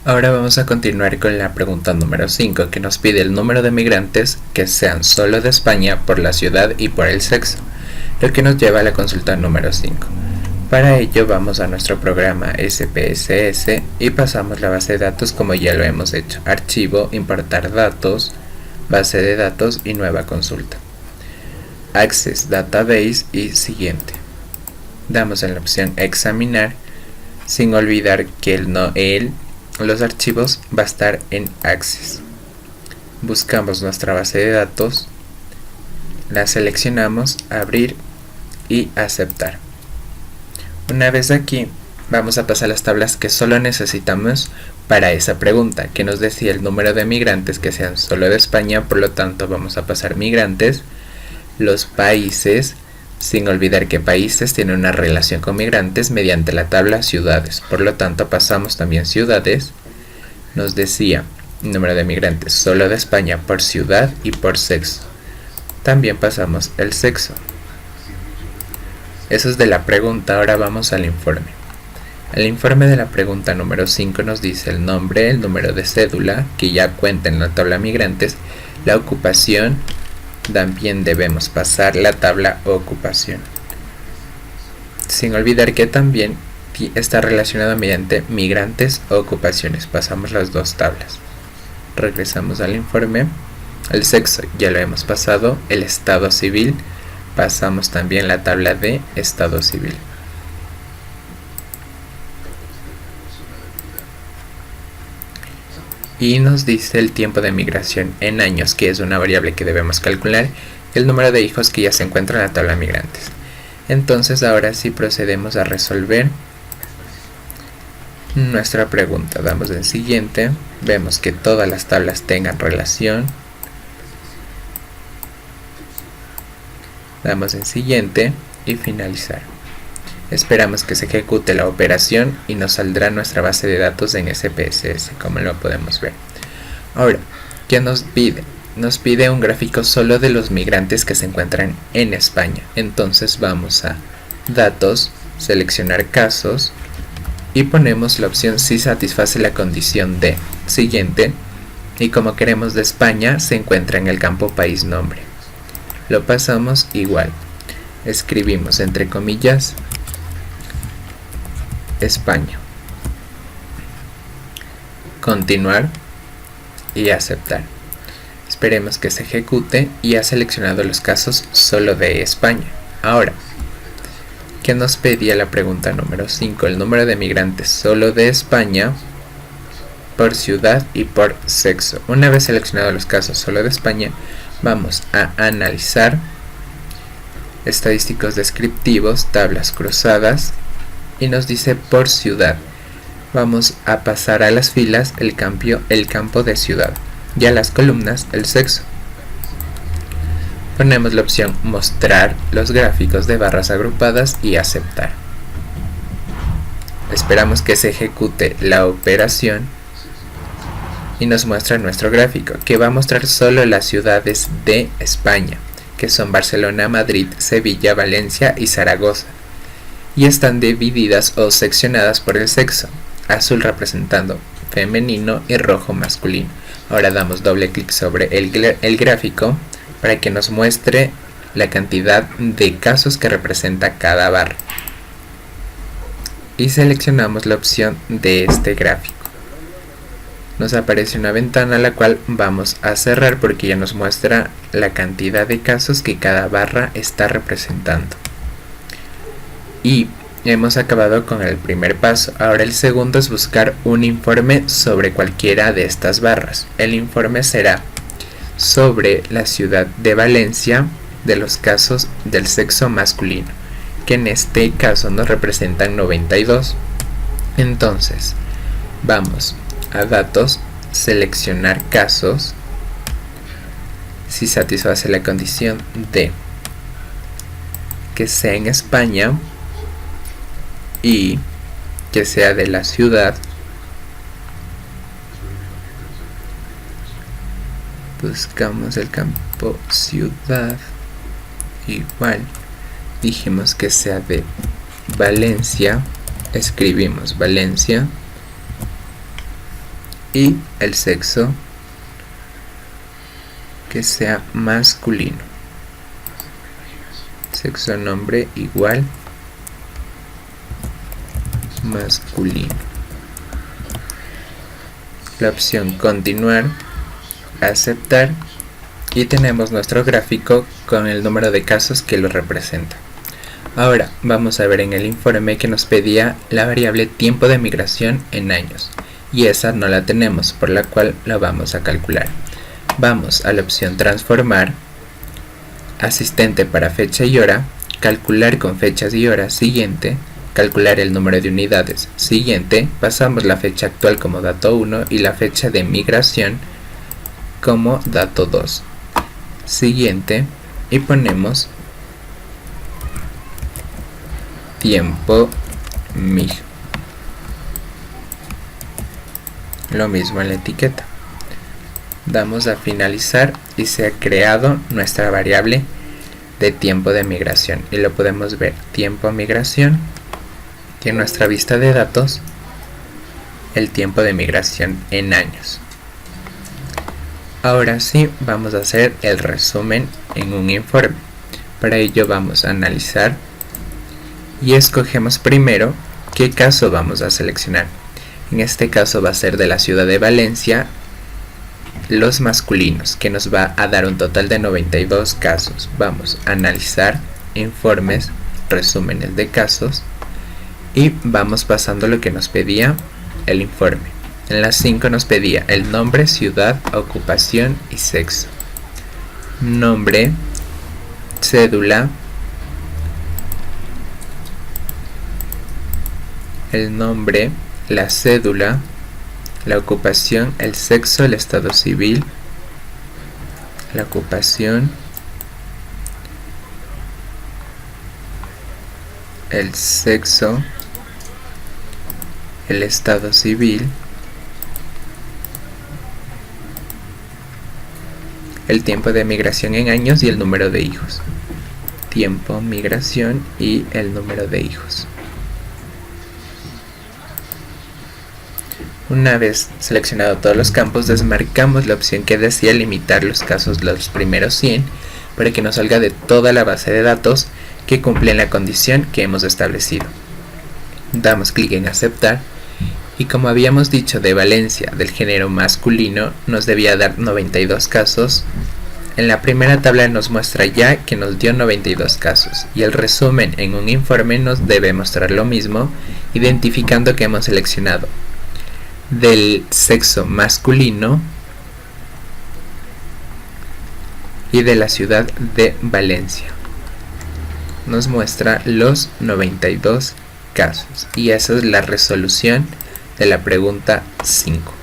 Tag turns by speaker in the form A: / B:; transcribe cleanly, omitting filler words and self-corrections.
A: Ahora vamos a continuar con la pregunta número 5, que nos pide el número de migrantes que sean solo de España por la ciudad y por el sexo, lo que nos lleva a la consulta número 5. Para ello vamos a nuestro programa SPSS y pasamos la base de datos como ya lo hemos hecho: archivo, importar datos, base de datos y nueva consulta. Access Database y siguiente. Damos en la opción examinar, sin olvidar que los archivos va a estar en Access. Buscamos nuestra base de datos, la seleccionamos, abrir y aceptar. Una vez aquí, vamos a pasar las tablas que solo necesitamos para esa pregunta, que nos decía el número de migrantes que sean solo de España. Por lo tanto, vamos a pasar migrantes, los países, sin olvidar que países tienen una relación con migrantes mediante la tabla ciudades. Por lo tanto, pasamos también ciudades. Nos decía número de migrantes solo de España por ciudad y por sexo. También pasamos el sexo. Eso es de la pregunta. Ahora vamos al informe. El informe de la pregunta número 5 nos dice el nombre, el número de cédula, que ya cuenta en la tabla migrantes, la ocupación. También debemos pasar la tabla ocupación. Sin olvidar que también está relacionado mediante migrantes o ocupaciones. Pasamos las dos tablas. Regresamos al informe. El sexo ya lo hemos pasado. El estado civil. Pasamos también la tabla de estado civil. Y nos dice el tiempo de migración en años, que es una variable que debemos calcular, y el número de hijos que ya se encuentran en la tabla migrantes. Entonces ahora sí procedemos a resolver nuestra pregunta. Damos en siguiente, vemos que todas las tablas tengan relación. Damos en siguiente y finalizar. Esperamos que se ejecute la operación y nos saldrá nuestra base de datos en SPSS, como lo podemos ver. Ahora, ¿qué nos pide? Nos pide un gráfico solo de los migrantes que se encuentran en España. Entonces vamos a datos, seleccionar casos y ponemos la opción si satisface la condición de siguiente, y como queremos de España se encuentra en el campo país nombre. Lo pasamos igual. Escribimos entre comillas España. Continuar y aceptar. Esperemos que se ejecute y ha seleccionado los casos solo de España. Ahora, ¿qué nos pedía la pregunta número 5? El número de migrantes solo de España por ciudad y por sexo. Una vez seleccionados los casos solo de España, vamos a analizar estadísticos descriptivos, tablas cruzadas, y nos dice por ciudad. Vamos a pasar a las filas el campo de ciudad y a las columnas el sexo. Ponemos la opción mostrar los gráficos de barras agrupadas y aceptar. Esperamos que se ejecute la operación y nos muestra nuestro gráfico, que va a mostrar solo las ciudades de España, que son Barcelona, Madrid, Sevilla, Valencia y Zaragoza, y están divididas o seccionadas por el sexo, azul representando femenino y rojo masculino. Ahora damos doble clic sobre el gráfico para que nos muestre la cantidad de casos que representa cada barra, y seleccionamos la opción de este gráfico. Nos aparece una ventana la cual vamos a cerrar porque ya nos muestra la cantidad de casos que cada barra está representando. Y hemos acabado con el primer paso. Ahora el segundo es buscar un informe sobre cualquiera de estas barras. El informe será sobre la ciudad de Valencia de los casos del sexo masculino, que en este caso nos representan 92. Entonces vamos a datos, seleccionar casos, si satisface la condición de que sea en España y que sea de la ciudad. Buscamos el campo ciudad, igual dijimos que sea de Valencia, escribimos Valencia y el sexo que sea masculino. Sexo nombre igual masculino. La opción continuar, aceptar, y tenemos nuestro gráfico con el número de casos que lo representa. Ahora vamos a ver en el informe que nos pedía la variable tiempo de migración en años, y esa no la tenemos, por la cual la vamos a calcular. Vamos a la opción transformar, asistente para fecha y hora, calcular con fechas y horas siguiente, calcular el número de unidades siguiente, pasamos la fecha actual como dato 1 y la fecha de migración como dato 2 siguiente, y ponemos tiempo mig. Lo mismo en la etiqueta. Damos a finalizar y se ha creado nuestra variable de tiempo de migración, y lo podemos ver, tiempo migración, y en nuestra vista de datos el tiempo de migración en años. Ahora sí vamos a hacer el resumen en un informe. Para ello vamos a analizar y escogemos primero qué caso vamos a seleccionar. En este caso va a ser de la ciudad de Valencia, los masculinos, que nos va a dar un total de 92 casos. Vamos a analizar informes, resúmenes de casos, y vamos pasando lo que nos pedía el informe. En las 5 nos pedía el nombre, ciudad, ocupación y sexo. Nombre, cédula, el nombre, la cédula, la ocupación, el sexo, el estado civil, la ocupación, el sexo, el estado civil, el tiempo de migración en años y el número de hijos. Tiempo, migración y el número de hijos. Una vez seleccionado todos los campos, desmarcamos la opción que decía limitar los casos los primeros 100 para que nos salga de toda la base de datos que cumplen la condición que hemos establecido. Damos clic en aceptar, y como habíamos dicho de Valencia del género masculino nos debía dar 92 casos. En la primera tabla nos muestra ya que nos dio 92 casos, y el resumen en un informe nos debe mostrar lo mismo, identificando que hemos seleccionado del sexo masculino y de la ciudad de Valencia. Nos muestra los 92 casos, y esa es la resolución de la pregunta 5.